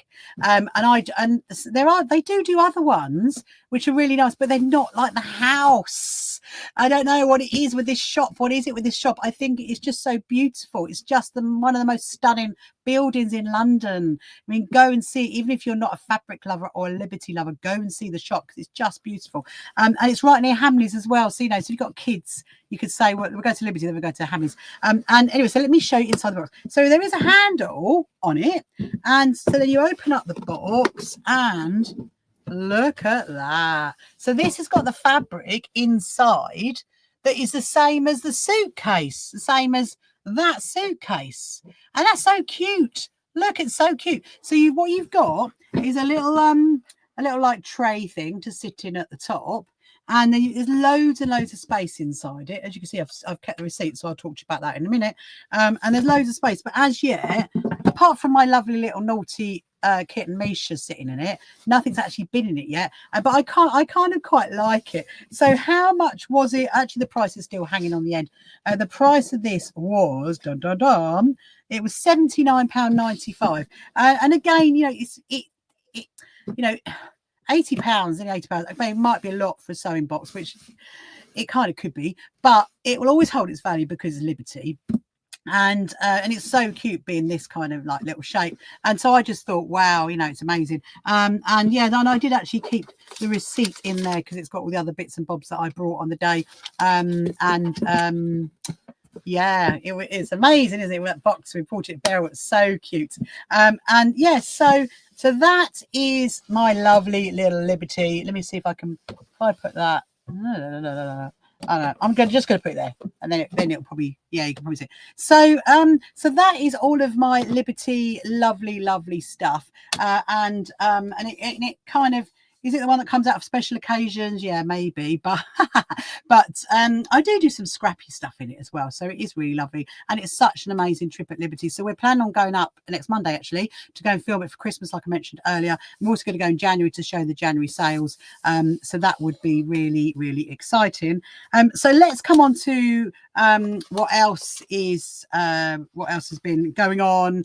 and they do other ones which are really nice, but they're not like the house. I don't know what it is with this shop. What is it with this shop? I think it's just so beautiful. It's just one of the most stunning buildings in London. I mean, go and see, even if you're not a fabric lover or a Liberty lover, go and see the shop, because it's just beautiful. And it's right near Hamleys as well. So, you know, so you've got kids, you could say, well, we'll go to Liberty, then we'll go to Hamleys. And anyway, so let me show you inside the box. So there is a handle on it. And so then you open up the box and look at that. So this has got the fabric inside that is the same as the suitcase, the same as that suitcase, and that's so cute. Look, it's so cute. So what you've got is a little like tray thing to sit in at the top, and there's loads and loads of space inside it. As you can see, I've kept the receipt, so I'll talk to you about that in a minute. And there's loads of space, but as yet, apart from my lovely little naughty kitten Misha sitting in it, nothing's actually been in it yet, but I kind of quite like it. So how much was it? Actually, the price is still hanging on the end. The price of this was it was £79.95, and again, you know, it you know, £80 and £80, I mean, it might be a lot for a sewing box, which it kind of could be, but it will always hold its value because of Liberty. And it's so cute being this kind of like little shape, and so I just thought, wow, you know, it's amazing. And yeah, and I did actually keep the receipt in there because it's got all the other bits and bobs that I brought on the day. Yeah, it's amazing, isn't it? That box we bought it there, it's so cute. And yes, so that is my lovely little Liberty. Let me see if I put that. I don't know. I'm just going to put it there, and then it'll probably, yeah, you can probably see it. So so that is all of my Liberty lovely stuff, and it kind of, is it the one that comes out of special occasions? Yeah, maybe, but I do some scrappy stuff in it as well, so it is really lovely, and it's such an amazing trip at Liberty. So we're planning on going up next Monday actually to go and film it for Christmas, like I mentioned earlier. We're also going to go in January to show the January sales, so that would be really exciting. So let's come on to what else has been going on.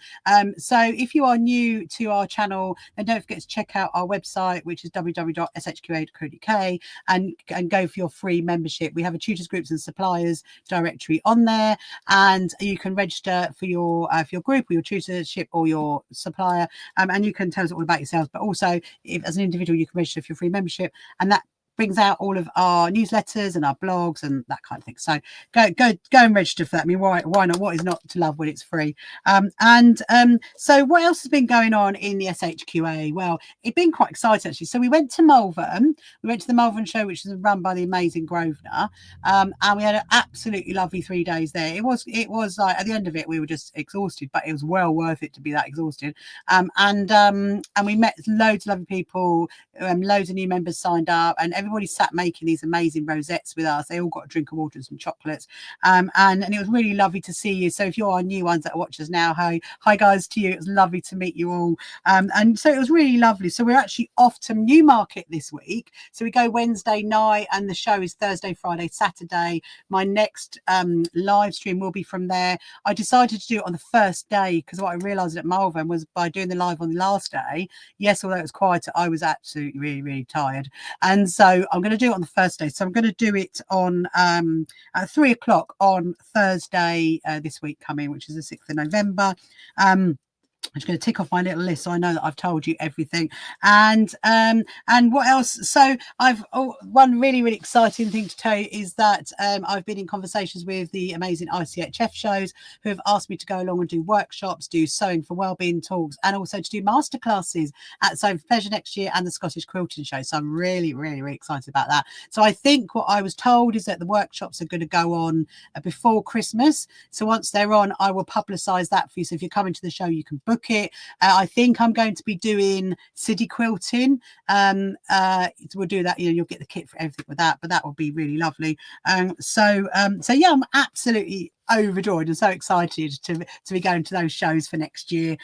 So if you are new to our channel, then don't forget to check out our website, which is www.shqa.co.uk, and go for your free membership. We have a tutors, groups and suppliers directory on there, and you can register for your group or your tutorship or your supplier, and you can tell us all about yourselves, but also if as an individual you can register for your free membership, and that brings out all of our newsletters and our blogs and that kind of thing. So go and register for that. I mean, why not? What is not to love when it's free? So what else has been going on in the SHQA? Well, it's been quite exciting actually. So we went to Malvern. We went to the Malvern show, which is run by the amazing Grosvenor, and we had an absolutely lovely 3 days there. It was like at the end of it we were just exhausted, but it was well worth it to be that exhausted. And we met loads of lovely people. Loads of new members signed up, and everybody sat making these amazing rosettes with us. They all got a drink of water and some chocolates, and it was really lovely to see you. So if you're our new ones that watch us now, hi guys to you. It was lovely to meet you all, and so it was really lovely. So we're actually off to Newmarket this week. So we go Wednesday night, and the show is Thursday, Friday, Saturday. My next live stream will be from there. I decided to do it on the first day because what I realised at Malvern was by doing the live on the last day, yes, although it was quieter, I was absolutely really tired, and so I'm going to do it on the first day. So I'm going to do it on at 3 o'clock on Thursday this week coming, which is the 6th of November. I'm just going to tick off my little list so I know that I've told you everything. And what else? So one really exciting thing to tell you is that I've been in conversations with the amazing ICHF shows who have asked me to go along and do workshops, do sewing for wellbeing talks, and also to do masterclasses at Sewing for Pleasure next year and the Scottish Quilting show. So I'm really excited about that. So I think what I was told is that the workshops are going to go on before Christmas. So once they're on, I will publicise that for you. So if you're coming to the show, you can book it. I think I'm going to be doing city quilting. We'll do that. You'll get the kit for everything with that, but that will be really lovely. So yeah, I'm absolutely overjoyed and so excited to be going to those shows for next year.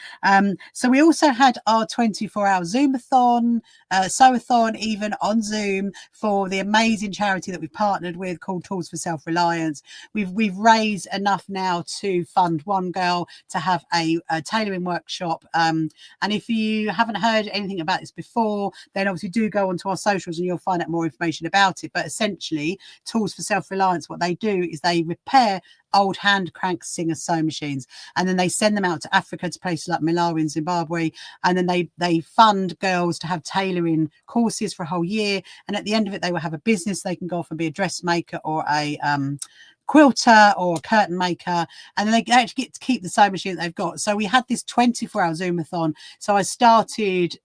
So we also had our 24-hour Zoomathon, sewathon, even on Zoom, for the amazing charity that we've partnered with called Tools for Self-Reliance. We've raised enough now to fund one girl to have a tailoring workshop, and if you haven't heard anything about this before, then obviously do go onto our socials and you'll find out more information about it. But essentially, Tools for Self-Reliance, what they do is they repair old hand crank Singer sewing machines, and then they send them out to Africa, to places like Malawi and Zimbabwe, and then they fund girls to have tailoring courses for a whole year, and at the end of it they will have a business. They can go off and be a dressmaker or a quilter or a curtain maker, and then they actually get to keep the sewing machine that they've got. So we had this 24-hour Zoomathon. So I started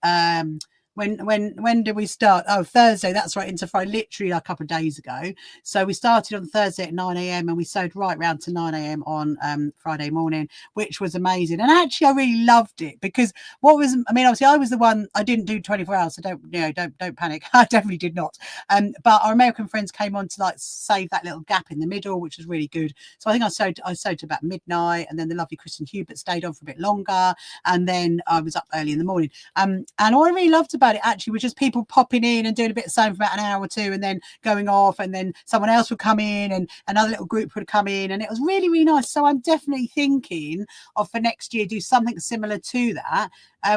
when did we start? Oh, Thursday, that's right, into Friday, literally a couple of days ago. So we started on Thursday at 9 a.m. and we sewed right round to 9 a.m. on Friday morning, which was amazing. And actually I really loved it because obviously I was the one, I didn't do 24 hours, so don't panic. I definitely did not. But our American friends came on to like save that little gap in the middle, which was really good. So I think I sewed to about midnight, and then the lovely Kristen Hubert stayed on for a bit longer, and then I was up early in the morning. And all I really loved about it actually was just people popping in and doing a bit of sewing for about an hour or two and then going off, and then someone else would come in and another little group would come in, and it was really nice. So I'm definitely thinking of, for next year, do something similar to that.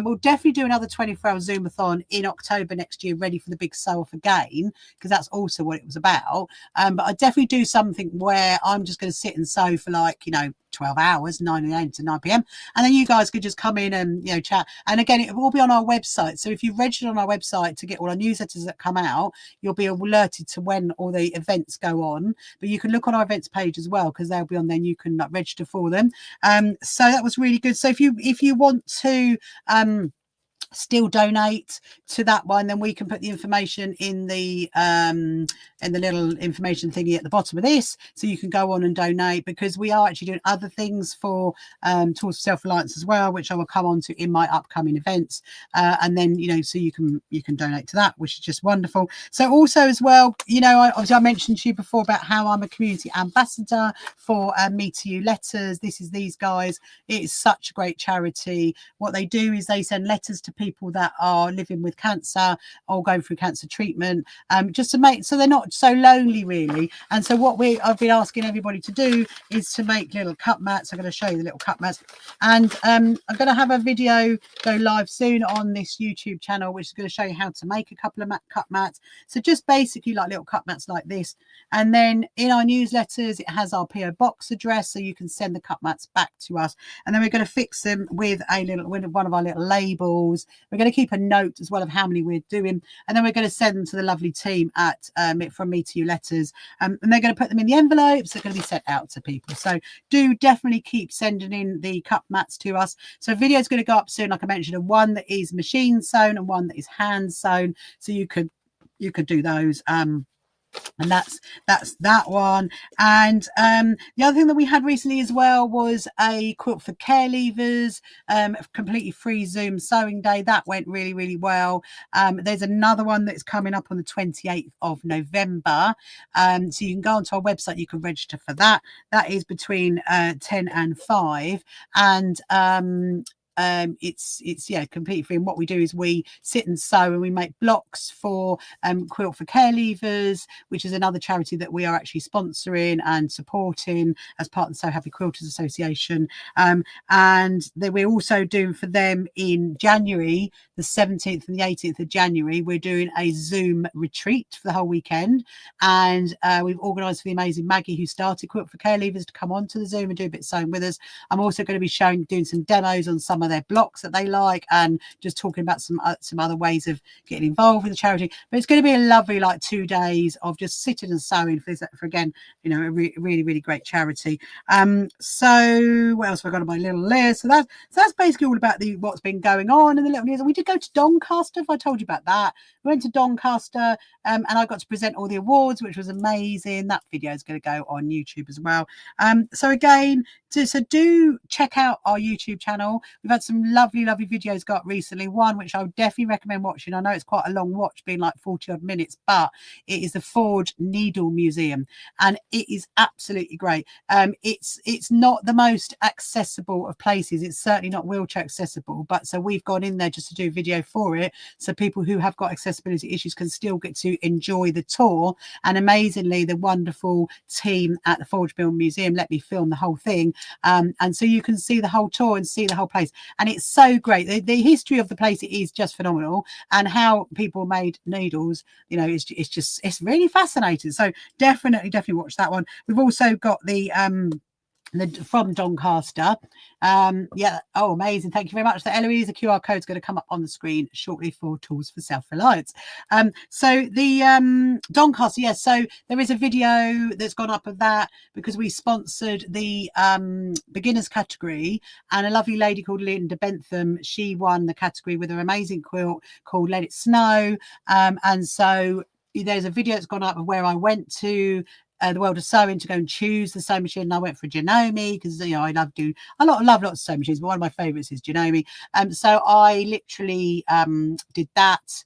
We'll definitely do another 24-hour Zoomathon in October next year, ready for the big sew off again, because that's also what it was about. But I definitely do something where I'm just going to sit and sew for 12 hours, 9 a.m. to 9 p.m. And then you guys could just come in and, chat. And again, it will be on our website. So if you've registered on our website to get all our newsletters that come out, you'll be alerted to when all the events go on. But you can look on our events page as well, because they'll be on there and you can register for them. So that was really good. So if you want to still donate to that one, then we can put the information in the little information thingy at the bottom of this, so you can go on and donate, because we are actually doing other things for Tools for Self-Reliance as well, which I will come on to in my upcoming events, and then so you can donate to that, which is just wonderful. So also as well, I mentioned to you before about how I'm a community ambassador for Me to You letters. This is these guys. It is such a great charity. What they do is they send letters to people that are living with cancer or going through cancer treatment, just to make so they're not so lonely, really. And so what I've been asking everybody to do is to make little cup mats. I'm going to show you the little cup mats, and I'm going to have a video go live soon on this YouTube channel, which is going to show you how to make a couple of cup mats. So just basically like little cup mats like this, and then in our newsletters it has our PO box address, so you can send the cup mats back to us, and then we're going to fix them with one of our little labels, We're going to keep a note as well of how many we're doing, and then we're going to send them to the lovely team at From Me to You Letters, and they're going to put them in the envelopes. They're going to be sent out to people. So do definitely keep sending in the cup mats to us. So video is going to go up soon, like I mentioned, of one that is machine sewn and one that is hand sewn, so you could do those. And that's that one. And the other thing that we had recently as well was a quilt for care leavers, completely free Zoom sewing day. That went really, really well. There's another one that's coming up on the 28th of November. So you can go onto our website, you can register for that. That is between 10 and 5. And it's yeah, completely free. And what we do is we sit and sew, and we make blocks for Quilt for Care Leavers, which is another charity that we are actually sponsoring and supporting as part of the So Happy Quilters Association. And that we're also doing for them in January, the 17th and the 18th of January, we're doing a Zoom retreat for the whole weekend. And we've organised for the amazing Maggie, who started Quilt for Care Leavers, to come onto the Zoom and do a bit of sewing with us. I'm also going to be doing some demos on some of their blocks that they like, and just talking about some other ways of getting involved with the charity. But it's going to be a lovely 2 days of just sitting and sewing for again, a really, really great charity. So what else have I got on my little list? So that's basically all about what's been going on in the little news. And we did go to Doncaster, if I told you about that. We went to Doncaster, and I got to present all the awards, which was amazing. That video is going to go on YouTube as well. So again, do check out our YouTube channel. We've had some lovely videos got recently. One which I would definitely recommend watching. I know it's quite a long watch, being 40 odd minutes, but it is the Forge Needle Museum, and it is absolutely great. It's not the most accessible of places. It's certainly not wheelchair accessible, but so we've gone in there just to do a video for it, so people who have got accessibility issues can still get to enjoy the tour. And amazingly, the wonderful team at the Forge Mill Museum let me film the whole thing, and so you can see the whole tour and see the whole place. And it's so great. The history of the place is just phenomenal, and how people made needles, it's really fascinating. So definitely watch that one. We've also got the from Doncaster. Amazing. Thank you very much. The Eloise, the QR code is going to come up on the screen shortly for Tools for Self-Reliance. So the Doncaster, so there is a video that's gone up of that, because we sponsored the beginners category, and a lovely lady called Linda Bentham, she won the category with her amazing quilt called Let It Snow. And so there's a video that's gone up of where I went to the World of Sewing to go and choose the sewing machine. And I went for Janome, because I love lots of sewing machines, but one of my favorites is Janome. So I literally did that.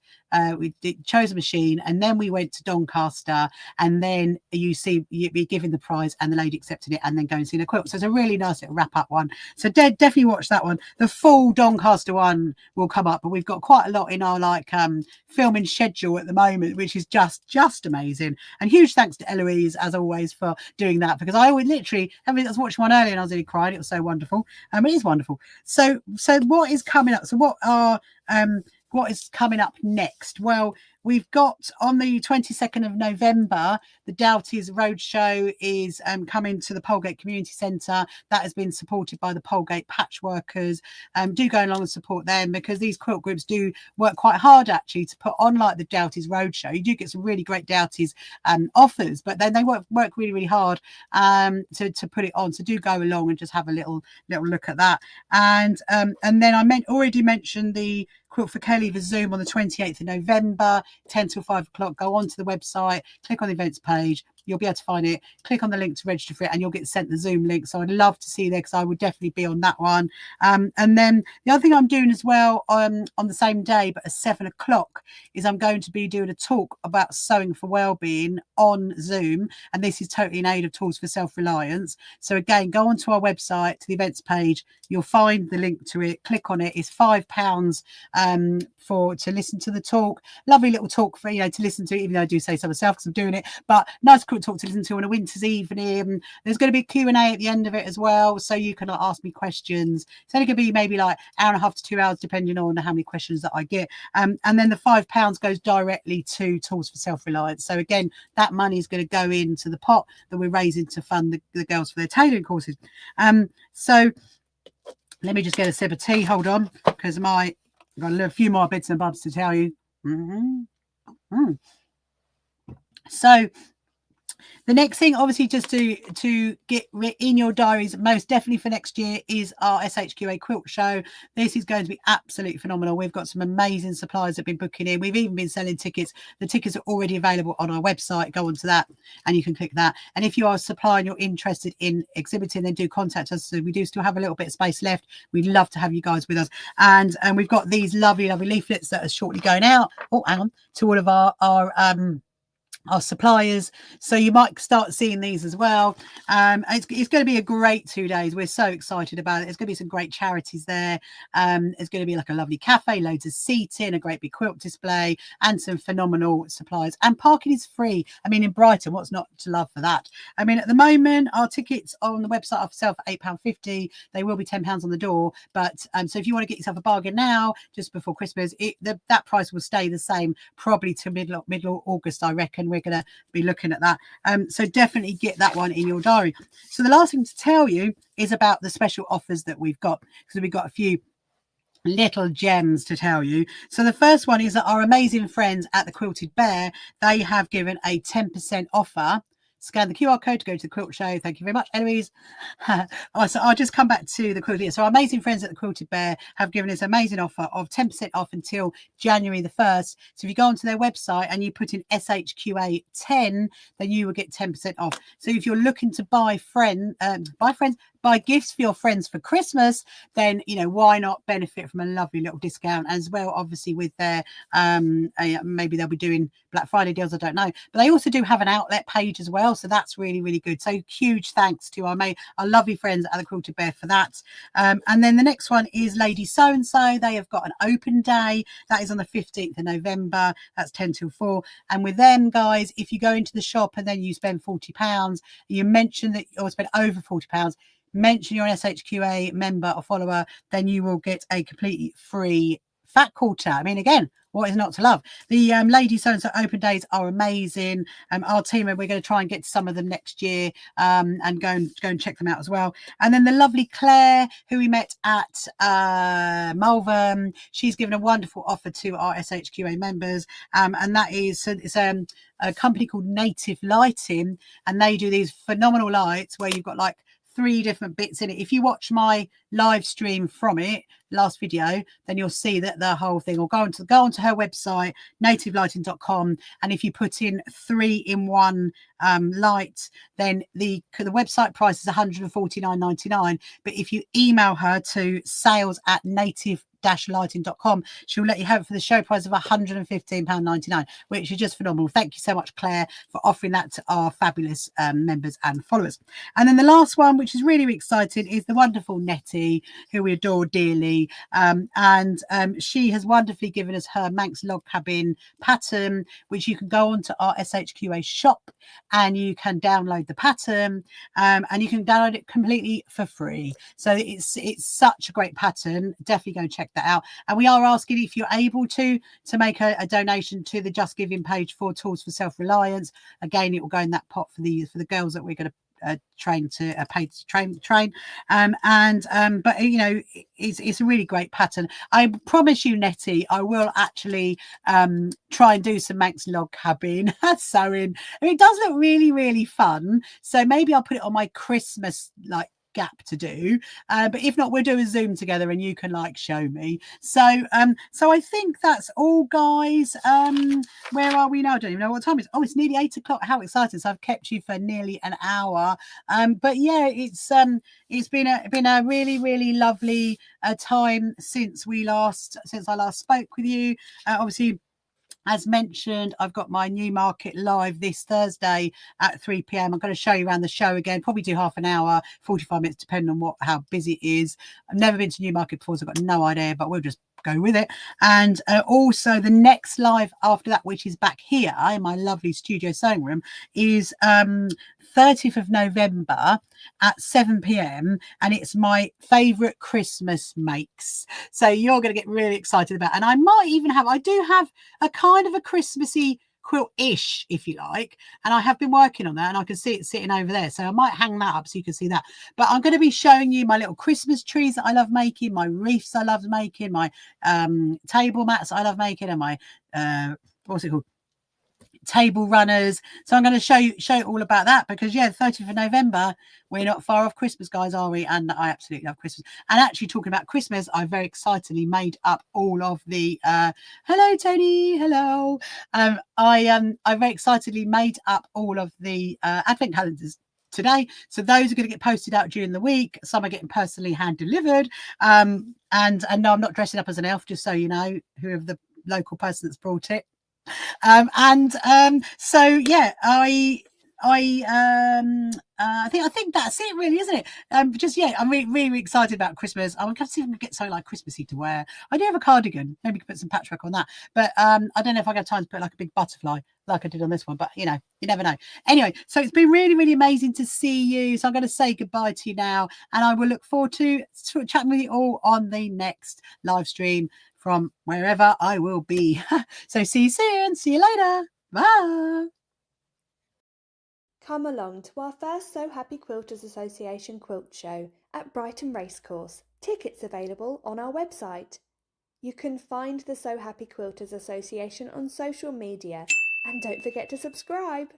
We chose a machine, and then we went to Doncaster, and then you'd be given the prize, and the lady accepted it, and then go and see the quilt. So it's a really nice little wrap up one. So definitely watch that one. The full Doncaster one will come up, but we've got quite a lot in our filming schedule at the moment, which is just amazing. And huge thanks to Eloise, as always, for doing that, because I would literally, I was watching one earlier and I was really crying. It was so wonderful. It is wonderful. So what is coming up? So what is coming up next? Well, we've got on the 22nd of November, the Doughties Roadshow is coming to the Polegate Community Centre. That has been supported by the Polegate Patchworkers. Do go along and support them, because these quilt groups do work quite hard actually to put on the Doughties Roadshow. You do get some really great Doughties offers, but then they work really, really hard to put it on. So do go along and just have a little look at that. And then I already mentioned the Quilt for Care Leavers Zoom on the 28th of November, 10 till 5 o'clock. Go onto the website, click on the events page. You'll be able to find it. Click on the link to register for it, and you'll get sent the Zoom link. So I'd love to see you there, because I would definitely be on that one. And then the other thing I'm doing as well on the same day, but at 7 o'clock, is I'm going to be doing a talk about sewing for wellbeing on Zoom. And this is totally in aid of Tools for Self-Reliance. So again, go onto our website, to the events page. You'll find the link to it. Click on it. It's £5 to listen to the talk. Lovely little talk for to listen to, even though I do say so myself because I'm doing it. But nice quick talk to listen to on a winter's evening. There's going to be a Q&A at the end of it as well, so you can ask me questions. It's only going to be maybe hour and a half to 2 hours, depending on how many questions that I get. And then the £5 goes directly to Tools for Self-Reliance. So again, that money is going to go into the pot that we're raising to fund the girls for their tailoring courses. So let me just get a sip of tea. Hold on, because my I've got a few more bits and bobs to tell you. So the next thing, obviously, just to get in your diaries, most definitely for next year, is our SHQA quilt show. This is going to be absolutely phenomenal. We've got some amazing suppliers that have been booking in. We've even been selling tickets. The tickets are already available on our website. Go onto that and you can click that. And if you are a supplier and you're interested in exhibiting, then do contact us. So we do still have a little bit of space left. We'd love to have you guys with us. And we've got these lovely, lovely leaflets that are shortly going out. Oh, hang on, to all of our suppliers, so you might start seeing these as well. It's going to be a great 2 days. We're so excited about it. There's going to be some great charities there. There's going to be like a lovely cafe, loads of seating, a great big quilt display, and some phenomenal supplies. And parking is free. I mean, in Brighton, what's not to love for that? I mean, at the moment, our tickets on the website are for sale for £8.50. They will be £10 on the door, but so if you want to get yourself a bargain now, just before Christmas, that price will stay the same probably to middle August, I reckon. We're going to be looking at that, so definitely get that one in your diary. So the last thing to tell you is about the special offers that we've got, because we've got a few little gems to tell you. So the first one is that our amazing friends at the Quilted Bear, they have given a 10% offer. Scan the QR code to go to the quilt show. Thank you very much, Eloise. So I'll just come back to the Quilted. So our amazing friends at the Quilted Bear have given us an amazing offer of 10% off until January the 1st. So if you go onto their website and you put in SHQA 10, then you will get 10% off. So if you're looking to buy gifts for your friends for Christmas, then why not benefit from a lovely little discount as well? Obviously, with their maybe they'll be doing Black Friday deals, I don't know, but they also do have an outlet page as well, so that's really, really good. So huge thanks to our lovely friends at the Quilted Bear for that. And then the next one is Lady So and So. They have got an open day that is on the 15th of November. That's 10 till 4. And with them, guys, if you go into the shop and then you spend £40, you mention that or spend over £40, mention you're an SHQA member or follower, then you will get a completely free fat quarter. I mean, again, what is not to love? The Lady So and So open days are amazing. Our team, we're going to try and get to some of them next year, and go and check them out as well. And then the lovely Claire, who we met at Malvern, she's given a wonderful offer to our SHQA members, and that is it's a company called Native Lighting, and they do these phenomenal lights where you've got like 3 different bits in it. If you watch my live stream from it, last video, then you'll see that the whole thing, or go onto her website, nativelighting.com, and if you put in 3-in-1 light, then the website price is £149.99, but if you email her to sales@native-lighting.com, she'll let you have it for the show price of £115.99, which is just phenomenal. Thank you so much, Claire, for offering that to our fabulous members and followers. And then the last one, which is really, really exciting, is the wonderful Nettie, who we adore dearly, and she has wonderfully given us her Manx log cabin pattern, which you can go onto our SHQA shop and you can download the pattern, and you can download it completely for free. So it's such a great pattern. Definitely go and check that out. And we are asking if you're able to make a donation to the Just Giving page for Tools for Self-Reliance. Again, it will go in that pot for the girls that we're going to train to pay to train, but it's a really great pattern. I promise you, Nettie, I will actually try and do some Manx log cabin sewing. I mean, it does look really, really fun, so maybe I'll put it on my Christmas gap to do, but if not, we'll do a Zoom together and you can show me. So I think that's all, guys. Where are we now? I don't even know what time it is. Oh, it's nearly 8 o'clock. How exciting. So I've kept you for nearly an hour, but yeah, it's been a really, really lovely time since I last spoke with you. Obviously, as mentioned, I've got my Newmarket live this Thursday at 3 p.m. I'm going to show you around the show again, probably do half an hour, 45 minutes, depending on how busy it is. I've never been to Newmarket before, so I've got no idea, but we'll just go with it. And also the next live after that, which is back here in my lovely studio sewing room, is 30th of November at 7 p.m. and it's my favorite Christmas makes, so you're going to get really excited about. And I do have a kind of a Christmassy quilt-ish, if you like, and I have been working on that, and I can see it sitting over there, so I might hang that up so you can see that. But I'm going to be showing you my little Christmas trees that I love making, my wreaths I love making, my table mats I love making, and my what's it called, table runners. So I'm going to show you all about that, because yeah, 30th of November, we're not far off Christmas, guys, are we? And I absolutely love Christmas. And actually, talking about Christmas, I very excitedly made up all of the hello Tony, hello. I very excitedly made up all of the advent calendars today, so those are going to get posted out during the week. Some are getting personally hand delivered, and no, I'm not dressing up as an elf, just so you know, whoever the local person that's brought it. So yeah, I think that's it, really, isn't it? Just yeah, I'm really excited about Christmas. I'm going to see if I can get something like Christmassy to wear. I do have a cardigan. Maybe we could put some patchwork on that. But I don't know if I got time to put like a big butterfly like I did on this one. But you know, you never know. Anyway, so it's been really amazing to see you. So I'm going to say goodbye to you now, and I will look forward to chatting with you all on the next live stream from wherever I will be. So see you soon. See you later. Bye. Come along to our first So Happy Quilters Association quilt show at Brighton Racecourse. Tickets available on our website. You can find the So Happy Quilters Association on social media, and don't forget to subscribe.